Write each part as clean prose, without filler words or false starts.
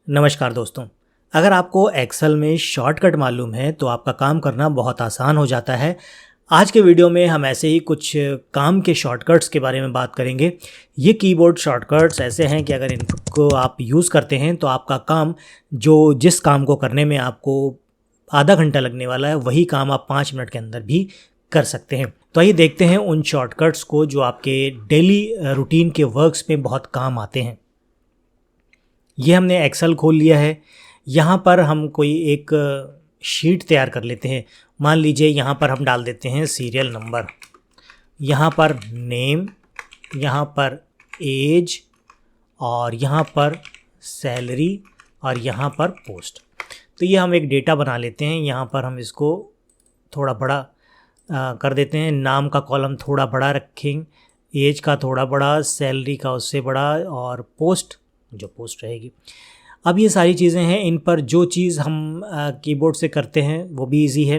नमस्कार दोस्तों। अगर आपको एक्सेल में शॉर्टकट मालूम है तो आपका काम करना बहुत आसान हो जाता है। आज के वीडियो में हम ऐसे ही कुछ काम के शॉर्टकट्स के बारे में बात करेंगे। ये कीबोर्ड शॉर्टकट्स ऐसे हैं कि अगर इनको आप यूज़ करते हैं तो आपका काम जिस काम को करने में आपको आधा घंटा लगने वाला है वही काम आप 5 मिनट के अंदर भी कर सकते हैं। तो आइए देखते हैं उन शॉर्टकट्स को जो आपके डेली रूटीन के वर्क्स में बहुत काम आते हैं। ये हमने एक्सेल खोल लिया है। यहाँ पर हम कोई एक शीट तैयार कर लेते हैं। मान लीजिए यहाँ पर हम डाल देते हैं सीरियल नंबर, यहाँ पर नेम, यहाँ पर एज और यहाँ पर सैलरी और यहाँ पर पोस्ट। तो ये हम एक डेटा बना लेते हैं। यहाँ पर हम इसको थोड़ा बड़ा कर देते हैं। नाम का कॉलम थोड़ा बड़ा रखें, एज का थोड़ा बड़ा, सैलरी का उससे बड़ा और पोस्ट रहेगी। अब ये सारी चीज़ें हैं, इन पर जो चीज़ हम कीबोर्ड से करते हैं वो भी इजी है।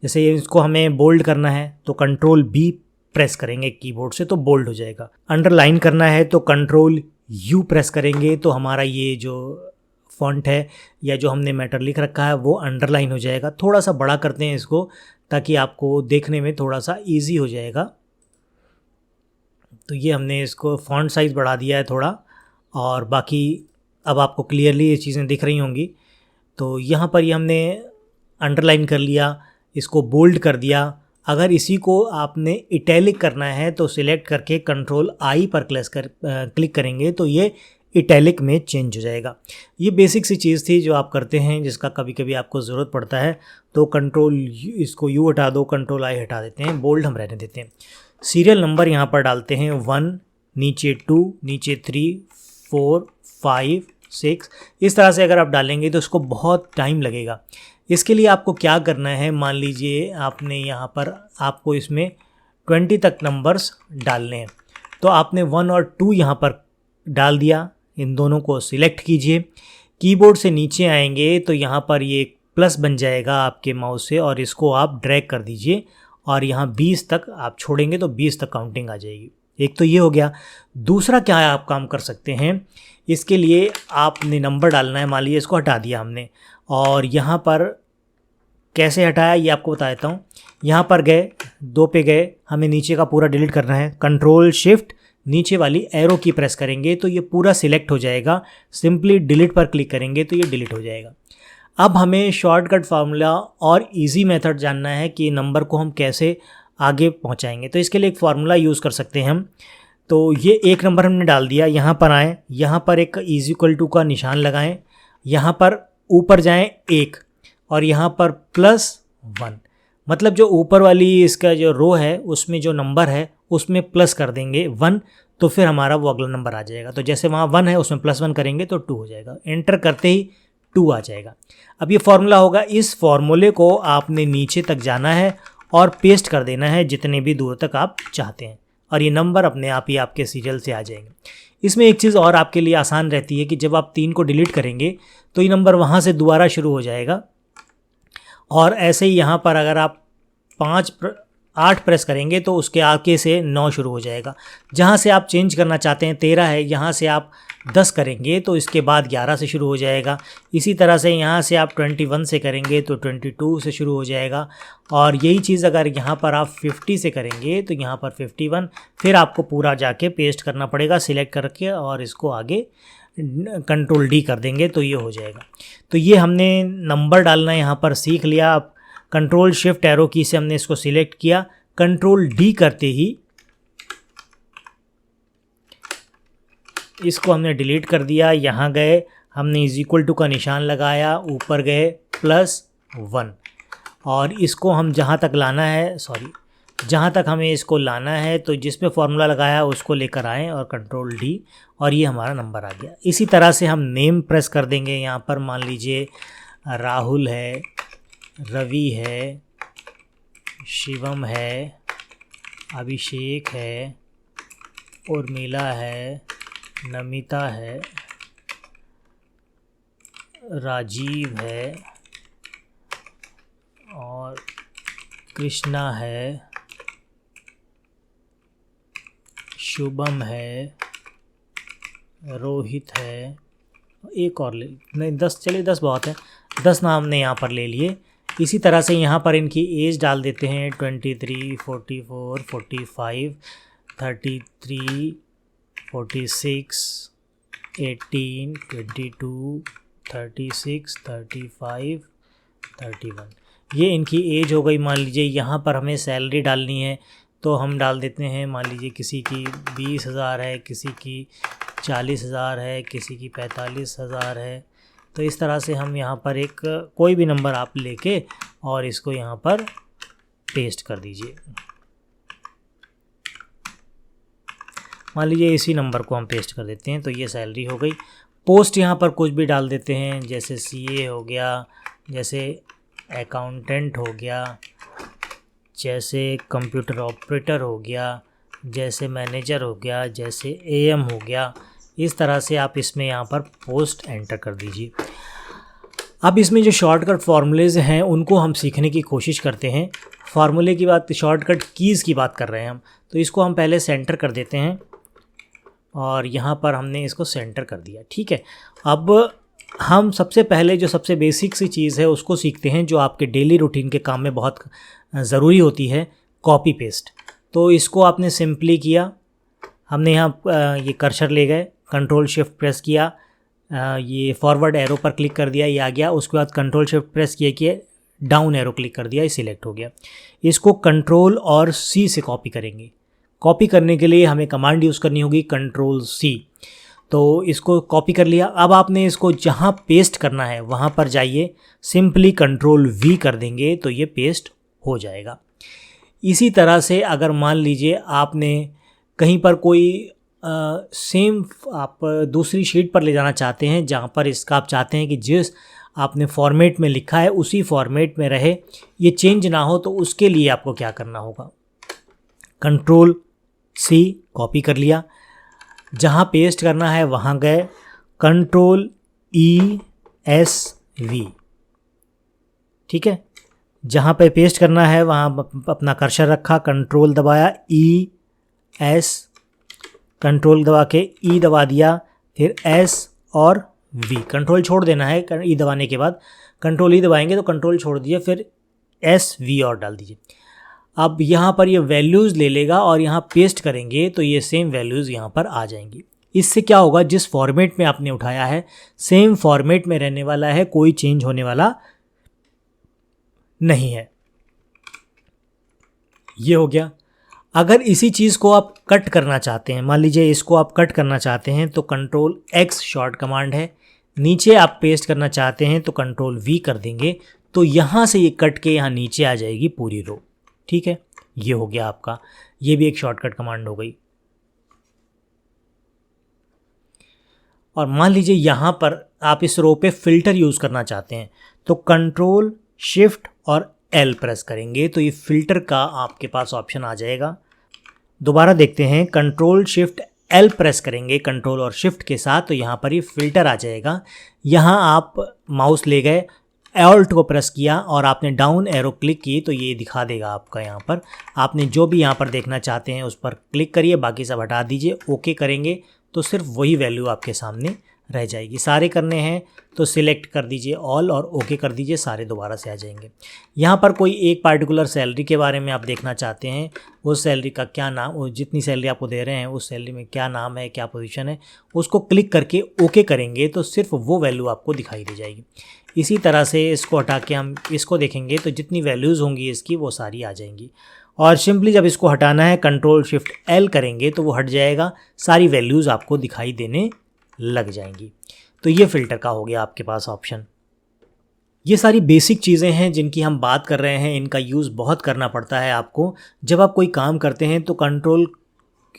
जैसे इसको हमें बोल्ड करना है तो कंट्रोल बी प्रेस करेंगे कीबोर्ड से तो बोल्ड हो जाएगा। अंडरलाइन करना है तो कंट्रोल यू प्रेस करेंगे तो हमारा ये जो फॉन्ट है या जो हमने मैटर लिख रखा है वो अंडरलाइन हो जाएगा। थोड़ा सा बड़ा करते हैं इसको ताकि आपको देखने में थोड़ा सा ईजी हो जाएगा। तो ये हमने इसको फॉन्ट साइज़ बढ़ा दिया है थोड़ा, और बाकी अब आपको क्लियरली ये चीज़ें दिख रही होंगी। तो यहाँ पर ये हमने अंडरलाइन कर लिया, इसको बोल्ड कर दिया। अगर इसी को आपने इटैलिक करना है तो सिलेक्ट करके कंट्रोल आई पर क्लिक करेंगे तो ये इटैलिक में चेंज हो जाएगा। ये बेसिक सी चीज़ थी जो आप करते हैं, जिसका कभी कभी आपको ज़रूरत पड़ता है। तो कंट्रोल इसको यू हटा दो, कंट्रोल आई हटा देते हैं, बोल्ड हम रहने देते हैं। सीरियल नंबर यहाँ पर डालते हैं 1, नीचे 2, नीचे 3, 4, 5, 6। इस तरह से अगर आप डालेंगे तो इसको बहुत टाइम लगेगा। इसके लिए आपको क्या करना है, मान लीजिए आपने यहाँ पर आपको इसमें 20 तक नंबर्स डालने हैं तो आपने 1 और 2 यहाँ पर डाल दिया। इन दोनों को सिलेक्ट कीजिए, कीबोर्ड से नीचे आएंगे तो यहाँ पर ये प्लस बन जाएगा आपके माउस से और इसको आप ड्रैग कर दीजिए और यहाँ 20 तक आप छोड़ेंगे तो 20 तक काउंटिंग आ जाएगी। एक तो ये हो गया। दूसरा क्या है, आप काम कर सकते हैं, इसके लिए आपने नंबर डालना है। मान लीजिए इसको हटा दिया हमने और यहाँ पर कैसे हटाया ये आपको बता देता हूँ। यहाँ पर गए, 2 पे गए, हमें नीचे का पूरा डिलीट करना है। कंट्रोल शिफ्ट नीचे वाली एरो की प्रेस करेंगे तो ये पूरा सिलेक्ट हो जाएगा। सिंपली डिलीट पर क्लिक करेंगे तो ये डिलीट हो जाएगा। अब हमें शॉर्टकट फार्मूला और इजी मेथड जानना है कि नंबर को हम कैसे आगे पहुंचाएंगे। तो इसके लिए एक फार्मूला यूज़ कर सकते हैं हम। तो ये एक नंबर हमने डाल दिया, यहाँ पर आएँ, यहाँ पर एक इज इक्वल टू का निशान लगाएं, यहाँ पर ऊपर जाएं 1 और यहाँ पर +1। मतलब जो ऊपर वाली इसका जो रो है उसमें जो नंबर है उसमें प्लस कर देंगे 1 तो फिर हमारा वो अगला नंबर आ जाएगा। तो जैसे वहाँ 1 है उसमें +1 करेंगे तो 2 हो जाएगा। एंटर करते ही 2 आ जाएगा। अब ये फार्मूला होगा। इस फार्मूले को आपने नीचे तक जाना है और पेस्ट कर देना है जितने भी दूर तक आप चाहते हैं और ये नंबर अपने आप ही आपके सीरियल से आ जाएंगे। इसमें एक चीज़ और आपके लिए आसान रहती है कि जब आप 3 को डिलीट करेंगे तो ये नंबर वहाँ से दोबारा शुरू हो जाएगा। और ऐसे ही यहाँ पर अगर आप 8 प्रेस करेंगे तो उसके आगे से 9 शुरू हो जाएगा। जहाँ से आप चेंज करना चाहते हैं 13 है, यहाँ से आप 10 करेंगे तो इसके बाद 11 से शुरू हो जाएगा। इसी तरह से यहाँ से आप 21 से करेंगे तो 22 से शुरू हो जाएगा। और यही चीज़ अगर यहाँ पर आप 50 से करेंगे तो यहाँ पर 51। फिर आपको पूरा जाके पेस्ट करना पड़ेगा सिलेक्ट करके और इसको आगे कंट्रोल डी कर देंगे तो ये हो जाएगा। तो ये हमने नंबर डालना यहाँ पर सीख लिया। अब कंट्रोल शिफ्ट एरो की से हमने इसको सिलेक्ट किया, कंट्रोल डी करते ही इसको हमने डिलीट कर दिया। यहाँ गए, हमने इज इक्वल टू का निशान लगाया, ऊपर गए +1 और इसको हम जहाँ तक हमें इसको लाना है तो जिस पे फॉर्मूला लगाया उसको लेकर आएँ और कंट्रोल डी और ये हमारा नंबर आ गया। इसी तरह से हम नेम प्रेस कर देंगे। यहाँ पर मान लीजिए राहुल है, रवि है, शिवम है, अभिषेक है, उर्मिला है, नमिता है, राजीव है और कृष्णा है, शुभम है, रोहित है एक और ले, नहीं 10, चलिए 10 बहुत है, 10 नाम हमने यहाँ पर ले लिए। इसी तरह से यहाँ पर इनकी एज डाल देते हैं 23, 44, 45, 33, 46, 18, 22, 36, 35, 31, ये इनकी एज हो गई। मान लीजिए यहाँ पर हमें सैलरी डालनी है तो हम डाल देते हैं, मान लीजिए किसी की 20,000 है, किसी की 40,000 है, किसी की 45,000 है। तो इस तरह से हम यहाँ पर एक कोई भी नंबर आप लेके और इसको यहाँ पर पेस्ट कर दीजिए। मान लीजिए इसी नंबर को हम पेस्ट कर देते हैं, तो ये सैलरी हो गई। पोस्ट यहाँ पर कुछ भी डाल देते हैं, जैसे सीए हो गया, जैसे अकाउंटेंट हो गया, जैसे कंप्यूटर ऑपरेटर हो गया, जैसे मैनेजर हो गया, जैसे एएम हो गया। इस तरह से आप इसमें यहाँ पर पोस्ट एंटर कर दीजिए। अब इसमें जो शॉर्टकट फार्मूलेज़ हैं उनको हम सीखने की कोशिश करते हैं। फार्मूले की बात, शॉर्टकट कीज़ की बात कर रहे हैं हम, तो इसको हम पहले सेंटर कर देते हैं और यहाँ पर हमने इसको सेंटर कर दिया। ठीक है, अब हम सबसे पहले जो सबसे बेसिक सी चीज़ है उसको सीखते हैं, जो आपके डेली रूटीन के काम में बहुत ज़रूरी होती है, कॉपी पेस्ट। तो इसको आपने सिंपली किया, हमने यहाँ ये कर्सर ले गए, कंट्रोल शिफ्ट प्रेस किया, ये फॉरवर्ड एरो पर क्लिक कर दिया, ये आ गया। उसके बाद कंट्रोल शिफ्ट प्रेस किए डाउन एरो क्लिक कर दिया, ये सिलेक्ट हो गया। इसको कंट्रोल और सी से कॉपी करेंगे। कॉपी करने के लिए हमें कमांड यूज़ करनी होगी कंट्रोल सी। तो इसको कॉपी कर लिया। अब आपने इसको जहाँ पेस्ट करना है वहाँ पर जाइए, सिंपली कंट्रोल वी कर देंगे तो ये पेस्ट हो जाएगा। इसी तरह से अगर मान लीजिए आपने कहीं पर कोई सेम आप दूसरी शीट पर ले जाना चाहते हैं, जहाँ पर इसका आप चाहते हैं कि जिस आपने फॉर्मेट में लिखा है उसी फॉर्मेट में रहे, ये चेंज ना हो, तो उसके लिए आपको क्या करना होगा, कंट्रोल सी कॉपी कर लिया, जहाँ पेस्ट करना है वहाँ गए, कंट्रोल ई एस वी। ठीक है, जहाँ पे पेस्ट करना है वहाँ अपना कर्सर रखा, कंट्रोल दबाया, ई एस, कंट्रोल दबा के ई दबा दिया, फिर एस और वी। कंट्रोल छोड़ देना है, ई दबाने के बाद कंट्रोल ई दबाएंगे तो कंट्रोल छोड़ दीजिए, फिर एस वी और डाल दीजिए। अब यहाँ पर ये वैल्यूज़ ले लेगा और यहाँ पेस्ट करेंगे तो ये सेम वैल्यूज़ यहाँ पर आ जाएंगी। इससे क्या होगा, जिस फॉर्मेट में आपने उठाया है सेम फॉर्मेट में रहने वाला है, कोई चेंज होने वाला नहीं है। ये हो गया। अगर इसी चीज़ को आप कट करना चाहते हैं, मान लीजिए इसको आप कट करना चाहते हैं तो कंट्रोल एक्स शॉर्ट कमांड है, नीचे आप पेस्ट करना चाहते हैं तो कंट्रोल वी कर देंगे, तो यहाँ से ये कट के यहाँ नीचे आ जाएगी पूरी रो। ठीक है, ये हो गया आपका, ये भी एक शॉर्टकट कमांड हो गई। और मान लीजिए यहाँ पर आप इस रो पे फिल्टर यूज़ करना चाहते हैं तो कंट्रोल शिफ्ट और एल प्रेस करेंगे तो ये फ़िल्टर का आपके पास ऑप्शन आ जाएगा। दोबारा देखते हैं, कंट्रोल शिफ्ट एल प्रेस करेंगे कंट्रोल और शिफ्ट के साथ, तो यहाँ पर ये फ़िल्टर आ जाएगा। यहाँ आप माउस ले गए, ऑल्ट को प्रेस किया और आपने डाउन एरो क्लिक की तो ये दिखा देगा आपका। यहाँ पर आपने जो भी यहाँ पर देखना चाहते हैं उस पर क्लिक करिए, बाकी सब हटा दीजिए। ओके करेंगे तो सिर्फ वही वैल्यू आपके सामने रह जाएगी। सारे करने हैं तो सिलेक्ट कर दीजिए ऑल और ओके कर दीजिए, सारे दोबारा से आ जाएंगे। यहाँ पर कोई एक पार्टिकुलर सैलरी के बारे में आप देखना चाहते हैं, उस सैलरी का क्या नाम, वो जितनी सैलरी आपको दे रहे हैं उस सैलरी में क्या नाम है, क्या पोजीशन है, उसको क्लिक करके ओके करेंगे तो सिर्फ वो वैल्यू आपको दिखाई दे जाएगी। इसी तरह से इसको हटा के हम इसको देखेंगे तो जितनी वैल्यूज़ होंगी इसकी वो सारी आ जाएंगी। और सिंपली जब इसको हटाना है कंट्रोल शिफ्ट एल करेंगे तो वो हट जाएगा, सारी वैल्यूज़ आपको दिखाई देने लग जाएंगी। तो ये फ़िल्टर का हो गया आपके पास ऑप्शन। ये सारी बेसिक चीज़ें हैं जिनकी हम बात कर रहे हैं, इनका यूज़ बहुत करना पड़ता है आपको। जब आप कोई काम करते हैं तो कंट्रोल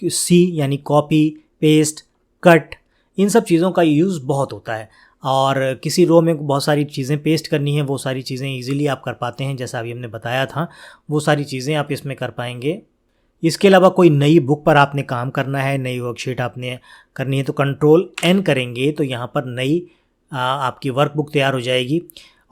सी यानी कॉपी पेस्ट कट, इन सब चीज़ों का यूज़ बहुत होता है। और किसी रो में बहुत सारी चीज़ें पेस्ट करनी है, वो सारी चीज़ें ईजिली आप कर पाते हैं, जैसा अभी हमने बताया था वो सारी चीज़ें आप इसमें कर पाएंगे। इसके अलावा कोई नई बुक पर आपने काम करना है, नई वर्कशीट आपने करनी है तो कंट्रोल एन करेंगे तो यहाँ पर नई आपकी वर्क बुक तैयार हो जाएगी।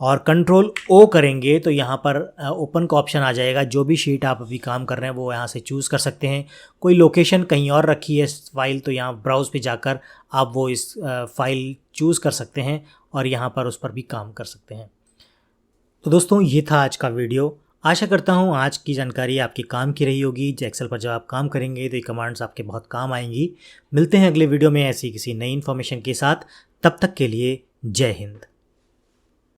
और कंट्रोल ओ करेंगे तो यहाँ पर ओपन का ऑप्शन आ जाएगा। जो भी शीट आप अभी काम कर रहे हैं वो यहाँ से चूज़ कर सकते हैं। कोई लोकेशन कहीं और रखी है फाइल तो यहाँ ब्राउज़ पे जाकर आप वो इस फाइल चूज़ कर सकते हैं और यहाँ पर उस पर भी काम कर सकते हैं। तो दोस्तों ये था आज का वीडियो। आशा करता हूँ आज की जानकारी आपके काम की रही होगी। एक्सेल पर जब आप काम करेंगे तो ये कमांड्स आपके बहुत काम आएंगी। मिलते हैं अगले वीडियो में ऐसी किसी नई इन्फॉर्मेशन के साथ। तब तक के लिए जय हिंद।